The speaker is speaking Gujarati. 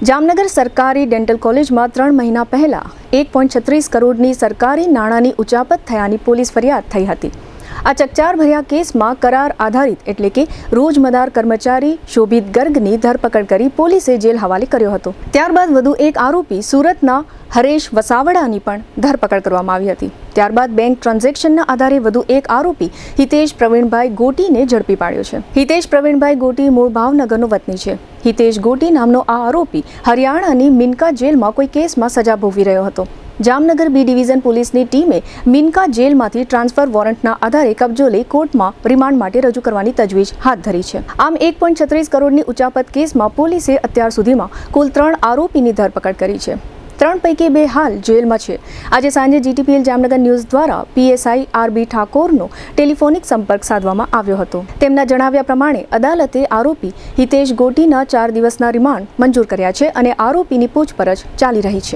જામનગર સરકારી ડેન્ટલ કોલેજમાં 3 મહિના પહેલા 1.36 કરોડની સરકારી નાણાંની ઉચાપત થયાની પોલીસ ફરિયાદ થઈ હતી। આ ચકચારભર્યા કેસમાં કરાર આધારિત એટલે કે રોજમદાર કર્મચારી શોભિત ગર્ગની ધરપકડ કરી પોલીસે જેલ હવાલે કર્યો હતો। ત્યારબાદ વધુ એક આરોપી સુરતના હરેશ વસાવડાની પણ ધરપકડ કરવામાં આવી હતી। ત્યારબાદ બેંક ટ્રાન્ઝેક્શનના આધારે વધુ એક આરોપી હિતેશ પ્રવીણભાઈ ગોટીને ઝડપી પાડ્યો છે। હિતેશ પ્રવીણભાઈ ગોટી મૂળ ભાવનગરનો વતની છે। હિતેશ ગોટી નામનો આ આરોપી હરિયાણાની મિનકા જેલમાં કોઈ કેસમાં સજા ભોગવી રહ્યો હતો। જામનગર બી ડિવિઝન પોલીસની ટીમે મિનકા જેલમાંથી ટ્રાન્સફર વોરંટના આધારે કબજો લઈ કોર્ટમાં રિમાન્ડ માટે રજૂ કરવાની તજવીજ હાથ ધરી છે। આમ 1.36 કરોડની ઉચાપત કેસમાં પોલીસે અત્યાર સુધીમાં કુલ 3 આરોપીની ધરપકડ કરી છે। 3 પૈકી 2 હાલ જેલમાં છે। આજે સાંજે GTPL જામનગર ન્યૂઝ દ્વારા PSI RB ઠાકોરનો ટેલિફોનિક સંપર્ક સાધવામાં આવ્યો હતો। તેમના જણાવ્યા પ્રમાણે અદાલતે આરોપી હિતેશ ગોટીના 4 દિવસના રિમાન્ડ મંજૂર કર્યા છે અને આરોપીની પૂછપરછ ચાલી રહી છે।